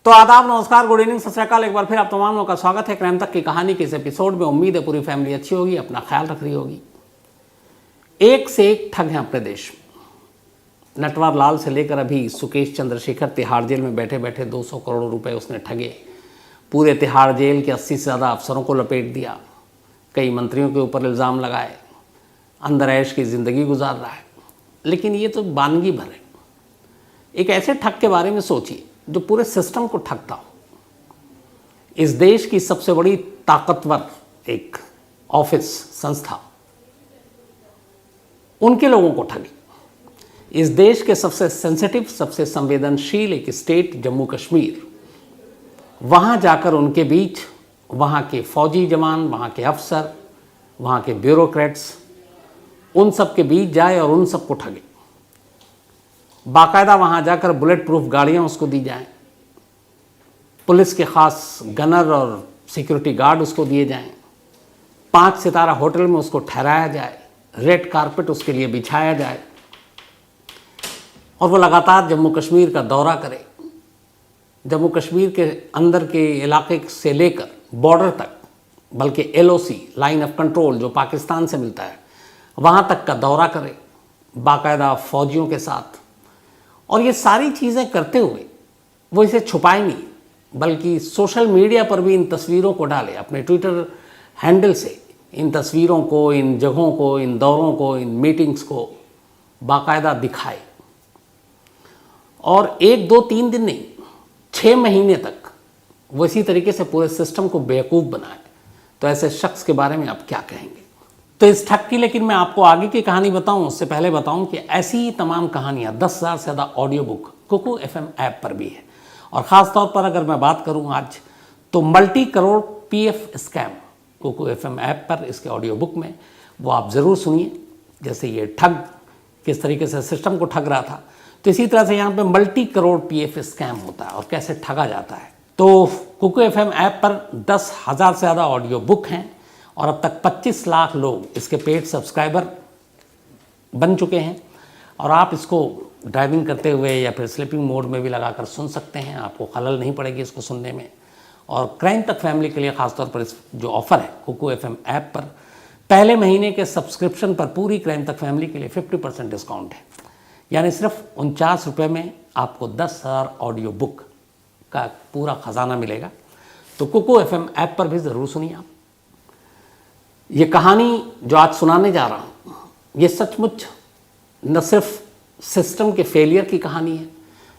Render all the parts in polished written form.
तो आदाब, नमस्कार, गुड इवनिंग, सत श्री अकाल। एक बार फिर आप तमाम लोगों का स्वागत है क्राइम तक की कहानी के इस एपिसोड में। उम्मीद है पूरी फैमिली अच्छी होगी, अपना ख्याल रख रही होगी। एक से एक ठग हैं अपने देश में। नटवर लाल से लेकर अभी सुकेश चंद्रशेखर तिहाड़ जेल में बैठे बैठे 200 करोड़ रुपए उसने ठगे। पूरे तिहाड़ जेल के 80 से ज़्यादा अफसरों को लपेट दिया। कई मंत्रियों के ऊपर इल्ज़ाम लगाए। अंदर ऐश की ज़िंदगी गुजार रहा है। लेकिन ये तो वानगी भर है। एक ऐसे ठग के बारे में सोचिए जो पूरे सिस्टम को ठगता हो। इस देश की सबसे बड़ी ताकतवर एक ऑफिस संस्था उनके लोगों को ठगी। इस देश के सबसे सेंसिटिव, सबसे संवेदनशील एक स्टेट जम्मू कश्मीर, वहां जाकर उनके बीच वहां के फौजी जवान, वहां के अफसर, वहां के ब्यूरोक्रेट्स, उन सब के बीच जाए और उन सबको ठगे। बाकायदा वहाँ जाकर बुलेट प्रूफ गाड़ियाँ उसको दी जाएं, पुलिस के ख़ास गनर और सिक्योरिटी गार्ड उसको दिए जाएं, 5 सितारा होटल में उसको ठहराया जाए, रेड कारपेट उसके लिए बिछाया जाए और वो लगातार जम्मू कश्मीर का दौरा करे। जम्मू कश्मीर के अंदर के इलाके से लेकर बॉर्डर तक, बल्कि LOC लाइन ऑफ कंट्रोल जो पाकिस्तान से मिलता है, वहाँ तक का दौरा करे बाकायदा फ़ौजियों के साथ। और ये सारी चीज़ें करते हुए वो इसे छुपाए नहीं, बल्कि सोशल मीडिया पर भी इन तस्वीरों को डाले, अपने ट्विटर हैंडल से इन तस्वीरों को, इन जगहों को, इन दौरों को, इन मीटिंग्स को बाकायदा दिखाए। और 1, 2, 3 दिन नहीं, 6 महीने तक वो इसी तरीके से पूरे सिस्टम को बेवकूफ़ बनाए। तो ऐसे शख्स के बारे में आप क्या कहेंगे? तो इस ठग की, लेकिन मैं आपको आगे की कहानी बताऊं उससे पहले बताऊं कि ऐसी ही तमाम कहानियां 10,000 से ज़्यादा audio book Kuku FM app पर भी है। और ख़ास तौर पर अगर मैं बात करूं आज, तो multi crore PF scam Kuku FM app पर, इसके ऑडियो बुक में, वो आप ज़रूर सुनिए। जैसे ये ठग किस तरीके से सिस्टम को ठग रहा था, तो इसी तरह से यहाँ पर मल्टी करोड़ PF स्कैम होता है और कैसे ठगा जाता है। तो कुकू FM ऐप पर 10,000 से ज़्यादा ऑडियो बुक हैं और अब तक 25 लाख लोग इसके पेड सब्सक्राइबर बन चुके हैं। और आप इसको ड्राइविंग करते हुए या फिर स्लीपिंग मोड में भी लगाकर सुन सकते हैं, आपको खलल नहीं पड़ेगी इसको सुनने में। और क्राइम तक फैमिली के लिए ख़ासतौर पर इस जो ऑफ़र है कुकू FM ऐप पर, पहले महीने के सब्सक्रिप्शन पर पूरी क्राइम तक फैमिली के लिए 50% डिस्काउंट है। यानी सिर्फ 49 रुपये में आपको 10,000 ऑडियो बुक का पूरा ख़जाना मिलेगा। तो कुकू FM ऐप पर भी ज़रूर सुनिए आप। ये कहानी जो आज सुनाने जा रहा हूँ, ये सचमुच न सिर्फ सिस्टम के फेलियर की कहानी है,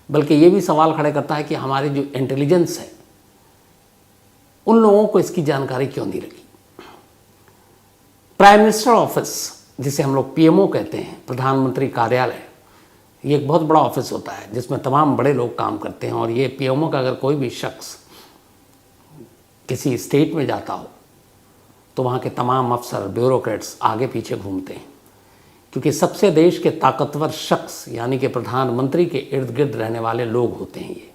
बल्कि ये भी सवाल खड़े करता है कि हमारी जो इंटेलिजेंस है, उन लोगों को इसकी जानकारी क्यों नहीं लगी। प्राइम मिनिस्टर ऑफिस, जिसे हम लोग PMO कहते हैं, प्रधानमंत्री कार्यालय, ये एक बहुत बड़ा ऑफिस होता है जिसमें तमाम बड़े लोग काम करते हैं। और ये PMO का अगर कोई भी शख्स किसी स्टेट में जाता हो तो वहाँ के तमाम अफसर, ब्यूरोक्रेट्स आगे पीछे घूमते हैं, क्योंकि सबसे देश के ताकतवर शख्स यानी कि प्रधानमंत्री के इर्द गिर्द रहने वाले लोग होते हैं ये।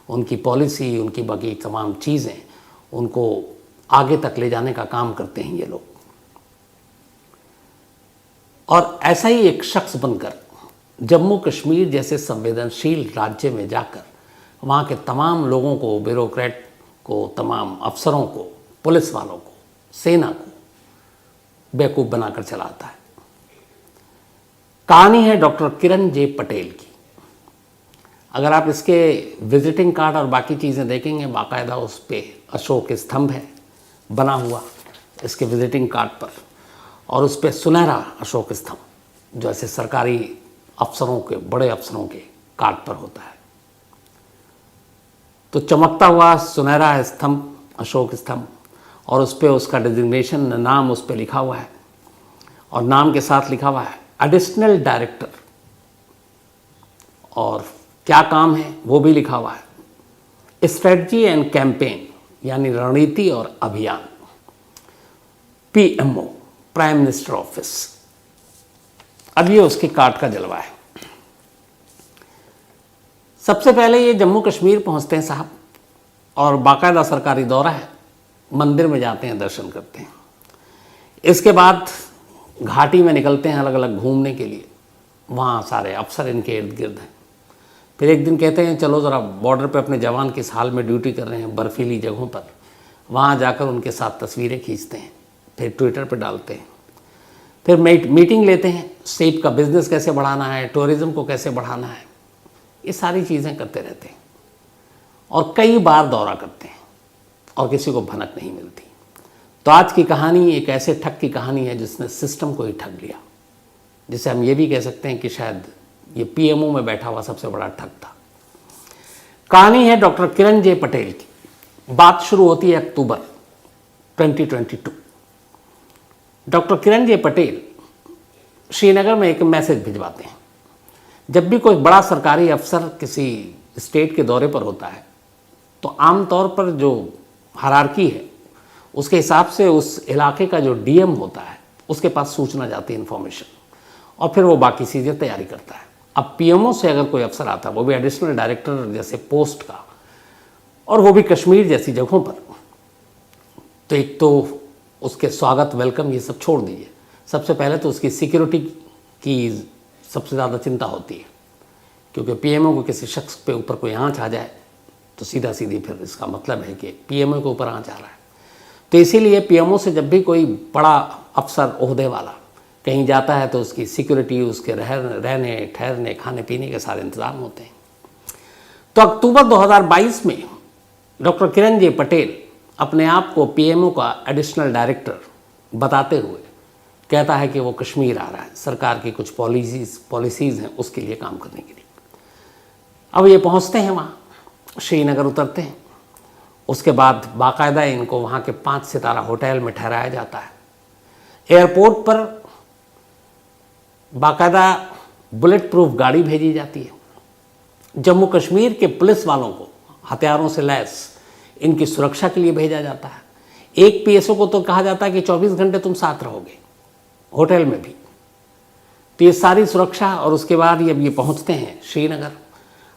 उनकी पॉलिसी, उनकी बाकी तमाम चीज़ें, उनको आगे तक ले जाने का काम करते हैं ये लोग। और ऐसा ही एक शख्स बनकर जम्मू कश्मीर जैसे संवेदनशील राज्य में जाकर वहाँ के तमाम लोगों को, ब्यूरोक्रेट को, तमाम अफसरों को, पुलिस वालों को, सेना को बेवकूफ़ बनाकर चलाता है। कहानी है डॉक्टर किरण J. पटेल की। अगर आप इसके विजिटिंग कार्ड और बाकी चीज़ें देखेंगे, बाकायदा उस पर अशोक स्तंभ है बना हुआ इसके विजिटिंग कार्ड पर, और उस पर सुनहरा अशोक स्तंभ जो ऐसे सरकारी अफसरों के, बड़े अफसरों के कार्ड पर होता है। तो चमकता हुआ सुनहरा स्तंभ, अशोक स्तंभ, और उस पर उसका डिजिग्नेशन, नाम उस पर लिखा हुआ है, और नाम के साथ लिखा हुआ है एडिशनल डायरेक्टर, और क्या काम है वो भी लिखा हुआ है, स्ट्रेटजी एंड कैंपेन, यानी रणनीति और अभियान, PMO, प्राइम मिनिस्टर ऑफिस। अब ये उसके कार्ड का जलवा है। सबसे पहले ये जम्मू कश्मीर पहुंचते हैं साहब, और बाकायदा सरकारी दौरा है, मंदिर में जाते हैं, दर्शन करते हैं। इसके बाद घाटी में निकलते हैं अलग अलग घूमने के लिए। वहाँ सारे अफसर इनके इर्द गिर्द हैं। फिर एक दिन कहते हैं चलो ज़रा बॉर्डर पे अपने जवान किस हाल में ड्यूटी कर रहे हैं बर्फीली जगहों पर, वहाँ जाकर उनके साथ तस्वीरें खींचते हैं, फिर ट्विटर पे डालते हैं। फिर मीटिंग लेते हैं, सेब का बिज़नेस कैसे बढ़ाना है, टूरिज़्म को कैसे बढ़ाना है, ये सारी चीज़ें करते रहते हैं और कई बार दौरा करते हैं और किसी को भनक नहीं मिलती। तो आज की कहानी एक ऐसे ठग की कहानी है जिसने सिस्टम को ही ठग लिया, जिसे हम ये भी कह सकते हैं कि शायद ये पीएमओ में बैठा हुआ सबसे बड़ा ठग था। कहानी है डॉक्टर किरण जे पटेल की। बात शुरू होती है अक्टूबर 2022। डॉक्टर किरण जे पटेल श्रीनगर में एक मैसेज भिजवाते हैं। जब भी कोई बड़ा सरकारी अफसर किसी स्टेट के दौरे पर होता है तो आमतौर पर जो हायरार्की है उसके हिसाब से उस इलाके का जो डीएम होता है उसके पास सूचना जाती है, इन्फॉर्मेशन, और फिर वो बाकी चीज़ें तैयारी करता है। अब पीएमओ से अगर कोई अफसर आता है, वो भी एडिशनल डायरेक्टर जैसे पोस्ट का, और वो भी कश्मीर जैसी जगहों पर, तो एक तो उसके स्वागत, वेलकम, ये सब छोड़ दीजिए, सबसे पहले तो उसकी सिक्योरिटी की सबसे ज़्यादा चिंता होती है, क्योंकि पीएमओ को किसी शख्स पे ऊपर कोई आँच आ जाए तो सीधा सीधी फिर इसका मतलब है कि पीएमओ के ऊपर आँच आ रहा है। तो इसीलिए पीएमओ से जब भी कोई बड़ा अफसर, ओहदे वाला कहीं जाता है तो उसकी सिक्योरिटी, उसके रहने ठहरने, खाने पीने के सारे इंतज़ाम होते हैं। तो अक्टूबर 2022 में डॉक्टर किरण जे पटेल अपने आप को पीएमओ का एडिशनल डायरेक्टर बताते हुए कहता है कि वो कश्मीर आ रहा है, सरकार की कुछ पॉलिसीज़ हैं उसके लिए काम करने के लिए। अब ये पहुंचते हैं वहाँ, श्रीनगर उतरते हैं, उसके बाद बाकायदा इनको वहाँ के 5 सितारा होटल में ठहराया जाता है। एयरपोर्ट पर बाकायदा बुलेट प्रूफ गाड़ी भेजी जाती है। जम्मू कश्मीर के पुलिस वालों को हथियारों से लैस इनकी सुरक्षा के लिए भेजा जाता है। एक पीएसओ को तो कहा जाता है कि 24 घंटे तुम साथ रहोगे, होटल में भी। तो ये सारी सुरक्षा, और उसके बाद ये पहुंचते हैं श्रीनगर।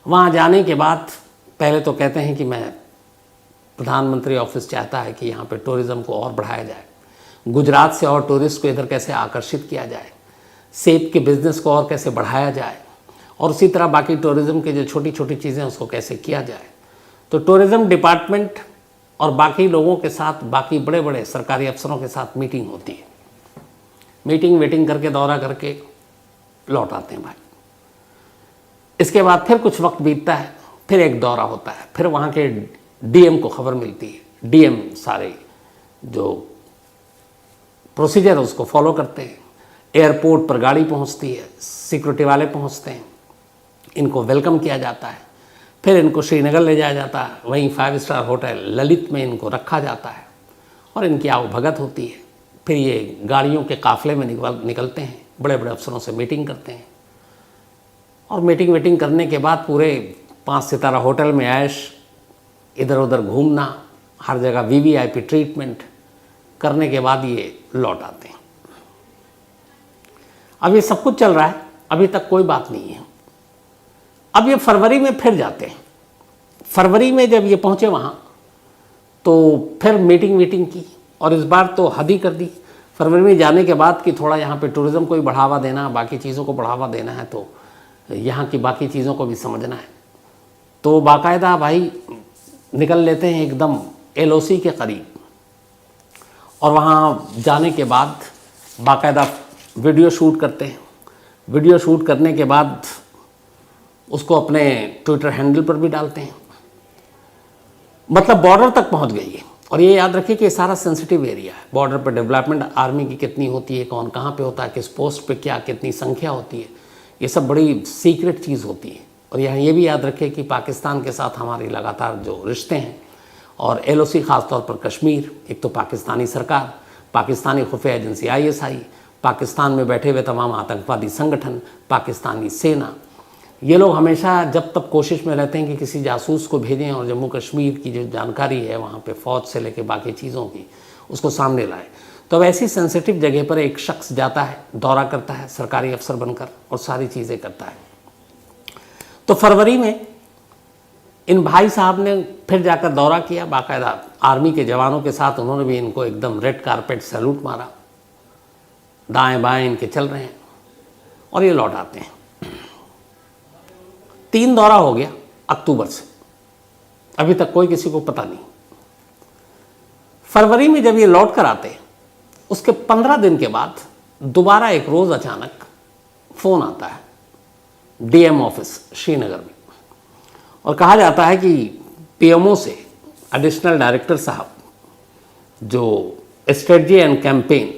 वहाँ जाने के बाद पहले तो कहते हैं कि मैं, प्रधानमंत्री ऑफिस चाहता है कि यहाँ पे टूरिज़्म को और बढ़ाया जाए, गुजरात से और टूरिस्ट को इधर कैसे आकर्षित किया जाए, सेब के बिज़नेस को और कैसे बढ़ाया जाए, और उसी तरह बाकी टूरिज़्म के जो छोटी छोटी चीज़ें उसको कैसे किया जाए। तो टूरिज़्म डिपार्टमेंट और बाकी लोगों के साथ, बाकी बड़े बड़े सरकारी अफसरों के साथ मीटिंग होती है। मीटिंग करके, दौरा करके लौट आते हैं भाई। इसके बाद फिर कुछ वक्त बीतता है, फिर एक दौरा होता है, फिर वहाँ के डीएम को खबर मिलती है। डीएम सारे जो प्रोसीजर है उसको फॉलो करते हैं। एयरपोर्ट पर गाड़ी पहुँचती है, सिक्योरिटी वाले पहुँचते हैं, इनको वेलकम किया जाता है, फिर इनको श्रीनगर ले जाया जाता है। वहीं 5 स्टार होटल ललित में इनको रखा जाता है और इनकी आवभगत होती है। फिर ये गाड़ियों के काफ़िले में निकलते हैं, बड़े बड़े अफसरों से मीटिंग करते हैं, और मीटिंग करने के बाद पूरे 5 सितारा होटल में ऐश, इधर उधर घूमना, हर जगह वीवीआईपी ट्रीटमेंट करने के बाद ये लौट आते हैं। अब ये सब कुछ चल रहा है, अभी तक कोई बात नहीं है। अब ये फरवरी में फिर जाते हैं। फरवरी में जब ये पहुँचे वहाँ तो फिर मीटिंग की, और इस बार तो हद ही कर दी। फरवरी में जाने के बाद कि थोड़ा यहाँ पे टूरिज़्म को ही बढ़ावा देना, बाकी चीज़ों को बढ़ावा देना है, तो यहाँ की बाकी चीज़ों को भी समझना है। तो बाकायदा भाई निकल लेते हैं एकदम एलओसी के करीब, और वहाँ जाने के बाद बाकायदा वीडियो शूट करते हैं। वीडियो शूट करने के बाद उसको अपने ट्विटर हैंडल पर भी डालते हैं। मतलब बॉर्डर तक पहुँच गई है। और ये याद रखिए कि ये सारा सेंसिटिव एरिया है। बॉर्डर पर डेवलपमेंट आर्मी की कितनी होती है, कौन कहाँ पे होता है, किस पोस्ट पे क्या कितनी संख्या होती है, ये सब बड़ी सीक्रेट चीज़ होती है। और यहाँ ये भी याद रखें कि पाकिस्तान के साथ हमारी लगातार जो रिश्ते हैं, और एलओसी ख़ास तौर पर कश्मीर, एक तो पाकिस्तानी सरकार, पाकिस्तानी खुफिया एजेंसी ISI, पाकिस्तान में बैठे हुए तमाम आतंकवादी संगठन, पाकिस्तानी सेना, ये लोग हमेशा जब तक कोशिश में रहते हैं कि किसी जासूस को भेजें और जम्मू कश्मीर की जो जानकारी है वहाँ पे फ़ौज से लेकर बाकी चीज़ों की उसको सामने लाए। तो अब ऐसी सेंसिटिव जगह पर एक शख्स जाता है, दौरा करता है सरकारी अफसर बनकर, और सारी चीज़ें करता है। तो फरवरी में इन भाई साहब ने फिर जाकर दौरा किया, बाकायदा आर्मी के जवानों के साथ उन्होंने भी इनको एकदम रेड कारपेट सैल्यूट मारा, दाएं बाएं इनके चल रहे हैं, और ये लौट आते हैं। 3 दौरा हो गया अक्टूबर से, अभी तक कोई किसी को पता नहीं। फरवरी में जब ये लौट कर आते, उसके 15 दिन के बाद दोबारा एक रोज अचानक फोन आता है डीएम ऑफिस श्रीनगर में, और कहा जाता है कि पीएमओ से एडिशनल डायरेक्टर साहब जो स्ट्रेटजी एंड कैंपेन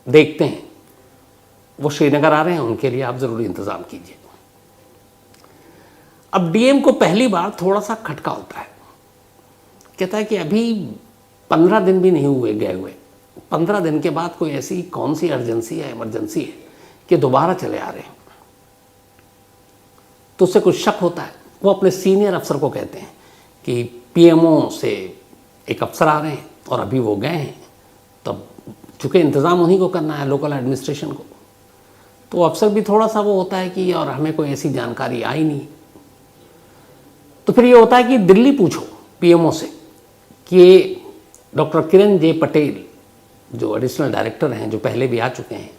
देखते हैं वो श्रीनगर आ रहे हैं, उनके लिए आप जरूरी इंतजाम कीजिए। अब डीएम को पहली बार थोड़ा सा खटका होता है, कहता है कि अभी 15 दिन भी नहीं हुए गए हुए, 15 दिन के बाद कोई ऐसी कौन सी अर्जेंसी है, इमरजेंसी है कि दोबारा चले आ रहे हैं। तो उससे कुछ शक होता है। वो अपने सीनियर अफसर को कहते हैं कि पीएमओ से एक अफसर आ रहे हैं और अभी वो गए हैं, तब चूँकि इंतज़ाम उन्हीं को करना है, लोकल एडमिनिस्ट्रेशन को, तो अफसर भी थोड़ा सा वो होता है कि और हमें कोई ऐसी जानकारी आई नहीं। तो फिर ये होता है कि दिल्ली पूछो पीएमओ से कि डॉक्टर किरण जे पटेल जो एडिशनल डायरेक्टर हैं, जो पहले भी आ चुके हैं,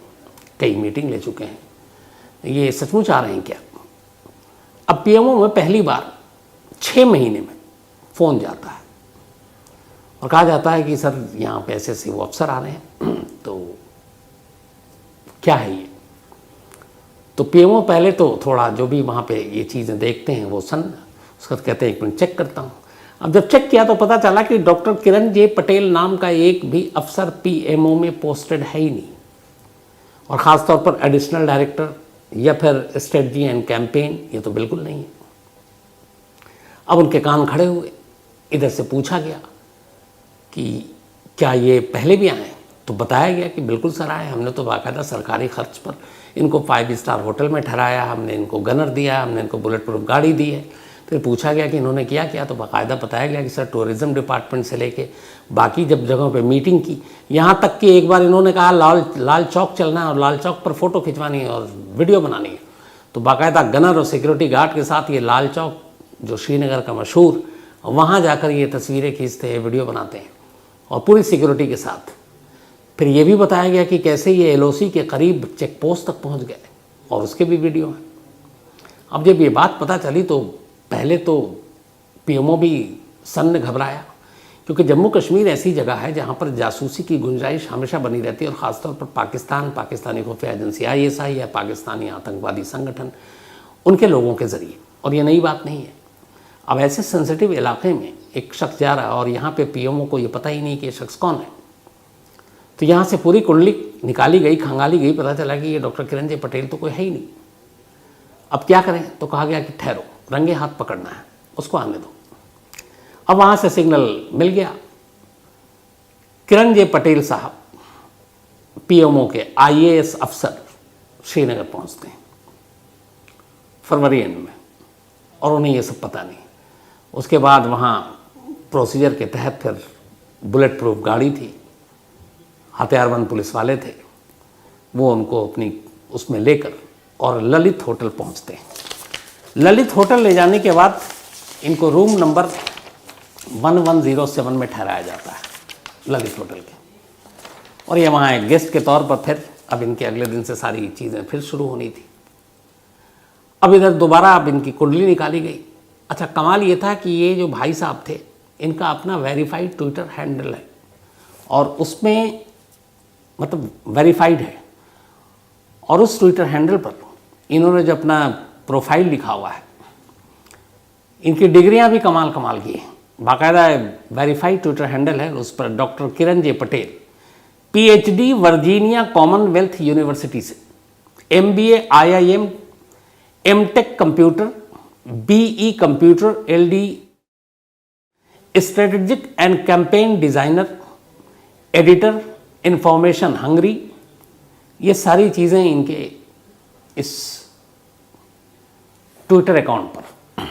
कई मीटिंग ले चुके हैं, ये सचमुच आ रहे हैं क्या? अब पीएमओ में पहली बार 6 महीने में फ़ोन जाता है और कहा जाता है कि सर यहाँ पे ऐसे ऐसे वो अफसर आ रहे हैं, तो क्या है ये? तो पीएमओ पहले तो थोड़ा जो भी वहाँ पे ये चीज़ें देखते हैं वो उसका कहते हैं एक मिनट चेक करता हूँ। अब जब चेक किया तो पता चला कि डॉक्टर किरण जे पटेल नाम का एक भी अफसर पीएमओ में पोस्टेड है ही नहीं, और ख़ास तौर पर एडिशनल डायरेक्टर या फिर स्ट्रेटजी एंड कैंपेन, ये तो बिल्कुल नहीं है। अब उनके कान खड़े हुए, इधर से पूछा गया कि क्या ये पहले भी आए? तो बताया गया कि बिल्कुल सर आए, हमने तो बाकायदा सरकारी खर्च पर इनको 5 स्टार होटल में ठहराया, हमने इनको गनर दिया, हमने इनको बुलेट प्रूफ गाड़ी दी है। फिर पूछा गया कि इन्होंने क्या किया, तो बाकायदा बताया गया कि सर टूरिज़्म डिपार्टमेंट से लेके बाकी जब जगहों पे मीटिंग की, यहाँ तक कि एक बार इन्होंने कहा लाल चौक चलना है और लाल चौक पर फ़ोटो खिंचवानी है और वीडियो बनानी है, तो बाकायदा गनर और सिक्योरिटी गार्ड के साथ ये लाल चौक जो श्रीनगर का मशहूर, वहाँ जाकर ये तस्वीरें खींचते हैं, वीडियो बनाते हैं और पूरी सिक्योरिटी के साथ। फिर ये भी बताया गया कि कैसे ये एलओसी के करीब चेक पोस्ट तक पहुँच गए और उसके भी वीडियो हैं। अब जब ये बात पता चली तो पहले तो पीएमओ भी सन्न घबराया, क्योंकि जम्मू कश्मीर ऐसी जगह है जहाँ पर जासूसी की गुंजाइश हमेशा बनी रहती है, और ख़ासतौर पर पाकिस्तान, पाकिस्तानी खुफिया एजेंसी ISI या पाकिस्तानी आतंकवादी संगठन, उनके लोगों के ज़रिए। और ये नई बात नहीं है। अब ऐसे सेंसिटिव इलाके में एक शख्स जा रहा है और यहाँ पे पीएमओ को ये पता ही नहीं कि ये शख्स कौन है, तो यहाँ से पूरी कुंडली निकाली गई, खंगाली गई, पता चला कि ये डॉक्टर किरण जे पटेल तो कोई है ही नहीं। अब क्या करें? तो कहा गया कि ठहरो, रंगे हाथ पकड़ना है, उसको आने दो। अब वहाँ से सिग्नल मिल गया, किरण जे पटेल साहब पीएमओ के IAS अफसर श्रीनगर पहुँचते हैं फरवरी एंड में, और उन्हें ये सब पता नहीं। उसके बाद वहाँ प्रोसीजर के तहत फिर बुलेट प्रूफ गाड़ी थी, हथियारबंद पुलिस वाले थे, वो उनको अपनी उसमें लेकर और ललित होटल पहुँचते हैं। ललित होटल ले जाने के बाद इनको रूम नंबर 1107 में ठहराया जाता है ललित होटल के, और ये वहाँ एक गेस्ट के तौर पर फिर अब इनके अगले दिन से सारी चीज़ें फिर शुरू होनी थी। अब इधर दोबारा अब इनकी कुंडली निकाली गई। अच्छा, कमाल ये था कि ये जो भाई साहब थे, इनका अपना वेरीफाइड ट्विटर हैंडल है और उसमें मतलब वेरीफाइड है, और उस ट्विटर हैंडल पर इन्होंने जो अपना प्रोफाइल लिखा हुआ है, इनकी डिग्रियां भी कमाल कमाल की हैं। बाकायदा वेरीफाइड ट्विटर हैंडल है, उस पर doctor Kiran J Patel PhD Virginia Commonwealth University से, MBA IIM, MTech computer, BE computer, LD strategic and campaign designer, editor information Hungary, ये सारी चीज़ें इनके इस ट्विटर अकाउंट पर,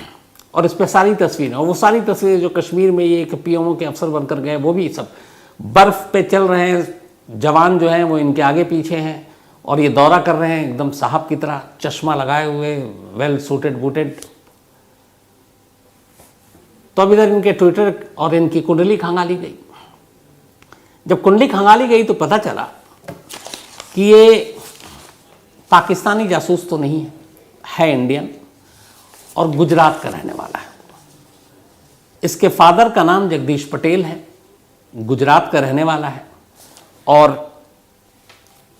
और इस पर सारी तस्वीरें, और वो सारी तस्वीरें जो कश्मीर में ये एक पीएमओ के अफसर बनकर गए, वो भी सब बर्फ़ पे चल रहे हैं, जवान जो हैं वो इनके आगे पीछे हैं, और ये दौरा कर रहे हैं एकदम साहब की तरह, चश्मा लगाए हुए, वेल सूटेड बूटेड। तो अब इधर इनके ट्विटर और इनकी कुंडली खंगाली गई। जब कुंडली खंगाली गई तो पता चला कि ये पाकिस्तानी जासूस तो नहीं है, इंडियन, और गुजरात का रहने वाला है। इसके फादर का नाम जगदीश पटेल है, गुजरात का रहने वाला है। और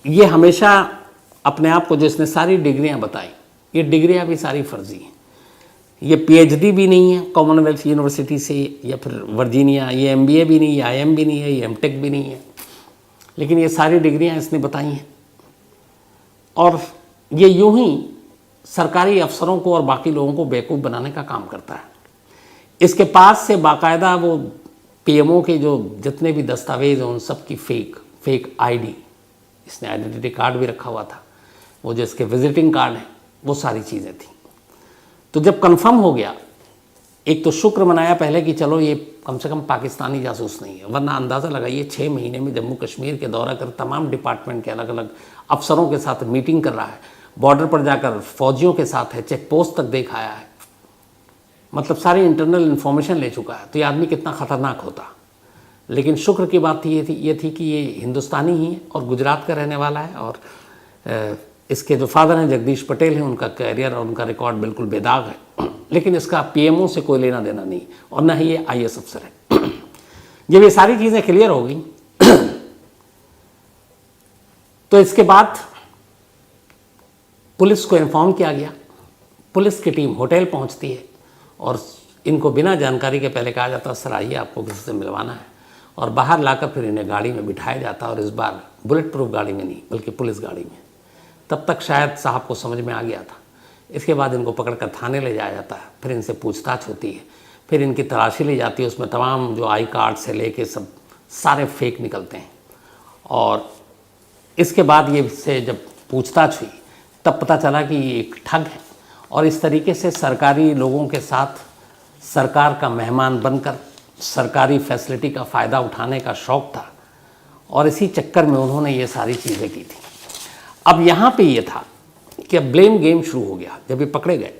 ये हमेशा अपने आप को, जो इसने सारी डिग्रियां बताई, ये डिग्रियां भी सारी फर्जी हैं। ये पीएचडी भी नहीं है कॉमनवेल्थ यूनिवर्सिटी से या फिर वर्जीनिया, ये एमबीए भी नहीं है, आईएम भी नहीं है, ये एमटेक भी नहीं है, लेकिन ये सारी डिग्रियां इसने बताई हैं। और ये यूं ही सरकारी अफसरों को और बाकी लोगों को बेवकूफ़ बनाने का काम करता है। इसके पास से बाकायदा वो पीएमओ के जो जितने भी दस्तावेज हैं उन सब की फेक आईडी, इसने आइडेंटिटी कार्ड भी रखा हुआ था, वो जो इसके विजिटिंग कार्ड हैं, वो सारी चीज़ें थी। तो जब कंफर्म हो गया, एक तो शुक्र मनाया पहले कि चलो ये कम से कम पाकिस्तानी जासूस नहीं है, वरना अंदाज़ा लगाइए 6 महीने में जम्मू कश्मीर के दौरा कर तमाम डिपार्टमेंट के अलग अलग अफसरों के साथ मीटिंग कर रहा है, बॉर्डर पर जाकर फौजियों के साथ है, चेक पोस्ट तक देख आया है, मतलब सारी इंटरनल इन्फॉर्मेशन ले चुका है। तो ये आदमी कितना ख़तरनाक होता। लेकिन शुक्र की बात ये थी कि ये हिंदुस्तानी ही है और गुजरात का रहने वाला है। और इसके जो फादर हैं जगदीश पटेल हैं, उनका कैरियर और उनका रिकॉर्ड बिल्कुल बेदाग है, लेकिन इसका पीएमओ से कोई लेना देना नहीं और ना ही ये आईएएस अफसर है। जब ये सारी चीज़ें क्लियर हो गई तो इसके बाद पुलिस को इन्फॉर्म किया गया। पुलिस की टीम होटल पहुंचती है और इनको बिना जानकारी के पहले कहा जाता है सर आइए आपको किसी से मिलवाना है, और बाहर लाकर फिर इन्हें गाड़ी में बिठाया जाता है, और इस बार बुलेट प्रूफ गाड़ी में नहीं बल्कि पुलिस गाड़ी में। तब तक शायद साहब को समझ में आ गया था। इसके बाद इनको पकड़कर थाने ले जाया जाता है, फिर इनसे पूछताछ होती है, फिर इनकी तलाशी ली जाती है। उसमें तमाम जो आई कार्ड से लेके सब सारे फेक निकलते हैं। और इसके बाद ये से जब पूछताछ हुई तब पता चला कि ये एक ठग है, और इस तरीके से सरकारी लोगों के साथ सरकार का मेहमान बनकर सरकारी फैसिलिटी का फ़ायदा उठाने का शौक़ था, और इसी चक्कर में उन्होंने ये सारी चीज़ें की थी। अब यहाँ पे ये था कि अब ब्लेम गेम शुरू हो गया। जब ये पकड़े गए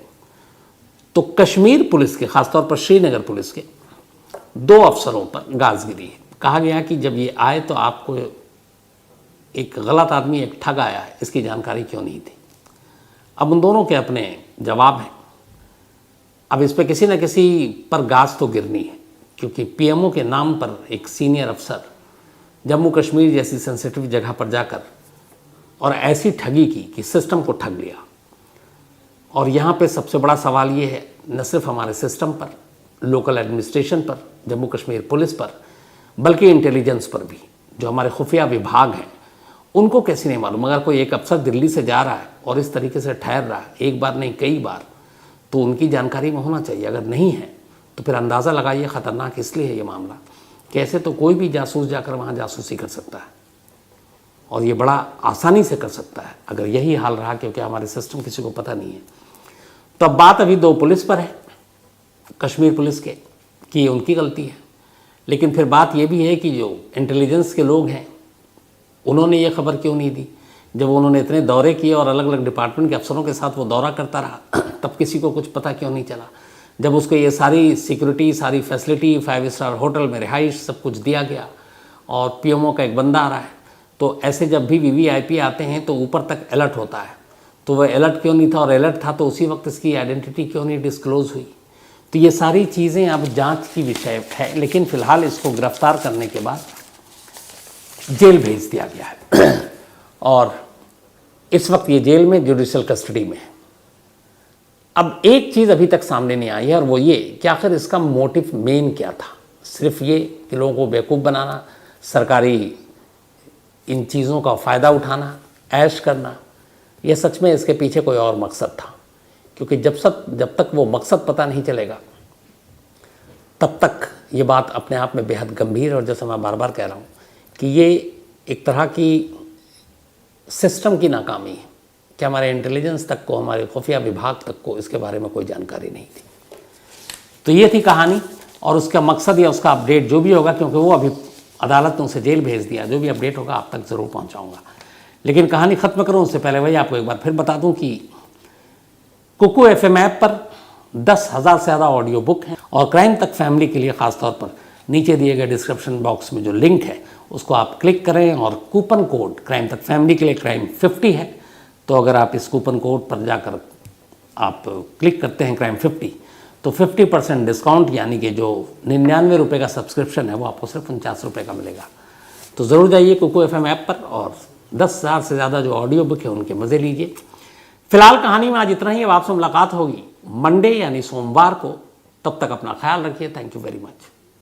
तो कश्मीर पुलिस के, ख़ासतौर पर श्रीनगर पुलिस के 2 अफसरों पर गाजगिरी है। कहा गया कि जब ये आए तो आपको एक गलत आदमी, एक ठग आया है, इसकी जानकारी क्यों नहीं थी। अब उन दोनों के अपने जवाब हैं। अब इस पर किसी न किसी पर गाज तो गिरनी है, क्योंकि पीएमओ के नाम पर एक सीनियर अफसर जम्मू कश्मीर जैसी सेंसिटिव जगह पर जाकर और ऐसी ठगी की कि सिस्टम को ठग लिया। और यहाँ पे सबसे बड़ा सवाल ये है, न सिर्फ हमारे सिस्टम पर, लोकल एडमिनिस्ट्रेशन पर, जम्मू कश्मीर पुलिस पर, बल्कि इंटेलिजेंस पर भी। जो हमारे खुफिया विभाग हैं उनको कैसे नहीं मालूम। अगर कोई एक अफसर दिल्ली से जा रहा है और इस तरीके से ठहर रहा है, एक बार नहीं कई बार, तो उनकी जानकारी में होना चाहिए। अगर नहीं है तो फिर अंदाज़ा लगाइए ख़तरनाक इसलिए है ये मामला। कैसे तो कोई भी जासूस जाकर वहाँ जासूसी कर सकता है, और ये बड़ा आसानी से कर सकता है अगर यही हाल रहा, क्योंकि हमारे सिस्टम किसी को पता नहीं है। तो अब बात अभी 2 पुलिस पर है, कश्मीर पुलिस के, कि ये उनकी गलती है। लेकिन फिर बात ये भी है कि जो इंटेलिजेंस के लोग हैं उन्होंने ये खबर क्यों नहीं दी। जब उन्होंने इतने दौरे किए और अलग अलग डिपार्टमेंट के अफसरों के साथ वो दौरा करता रहा तब किसी को कुछ पता क्यों नहीं चला। जब उसको ये सारी सिक्योरिटी, सारी फैसिलिटी, 5 स्टार होटल में रिहाइश सब कुछ दिया गया और पीएमओ का एक बंदा आ रहा है, तो ऐसे जब भी वीवीआईपी आते हैं तो ऊपर तक अलर्ट होता है। तो वह अलर्ट क्यों नहीं था, और अलर्ट था तो उसी वक्त इसकी आइडेंटिटी क्यों नहीं डिस्क्लोज़ हुई। तो ये सारी चीज़ें अब जांच की विषय है। लेकिन फ़िलहाल इसको गिरफ्तार करने के बाद जेल भेज दिया गया है और इस वक्त ये जेल में जुडिशल कस्टडी में है। अब एक चीज़ अभी तक सामने नहीं आई है, और वो ये कि आखिर इसका मोटिव मेन क्या था। सिर्फ ये कि लोगों को बेवकूफ़ बनाना, सरकारी इन चीज़ों का फ़ायदा उठाना, ऐश करना, यह सच में इसके पीछे कोई और मकसद था। क्योंकि जब तक वो मकसद पता नहीं चलेगा तब तक ये बात अपने आप में बेहद गंभीर, और जैसा मैं बार बार कह रहा हूँ कि ये एक तरह की सिस्टम की नाकामी है कि हमारे इंटेलिजेंस तक को, हमारे खुफिया विभाग तक को इसके बारे में कोई जानकारी नहीं थी। तो ये थी कहानी, और उसका मकसद या उसका अपडेट जो भी होगा, क्योंकि वो अभी अदालत ने उसे जेल भेज दिया, जो भी अपडेट होगा आप तक ज़रूर पहुंचाऊंगा। लेकिन कहानी ख़त्म करूं उससे पहले वही आपको एक बार फिर बता दूं कि कुकू FM ऐप पर 10,000 से ज़्यादा ऑडियो बुक हैं, और क्राइम तक फैमिली के लिए ख़ासतौर पर नीचे दिए गए डिस्क्रिप्शन बॉक्स में जो लिंक है उसको आप क्लिक करें, और कूपन कोड क्राइम तक फैमिली के लिए क्राइम 50 है। तो अगर आप इस कूपन कोड पर जाकर आप क्लिक करते हैं क्राइम 50 तो 50% डिस्काउंट, यानी कि जो 99 रुपये का सब्सक्रिप्शन है वो आपको सिर्फ 49 रुपये का मिलेगा। तो ज़रूर जाइए कुकू FM ऐप पर और 10,000 से ज़्यादा जो ऑडियो बुक है उनके मज़े लीजिए। फिलहाल कहानी में आज इतना ही। अब आपसे मुलाकात होगी मंडे यानी सोमवार को। तब तक अपना ख्याल रखिए। Thank you very much.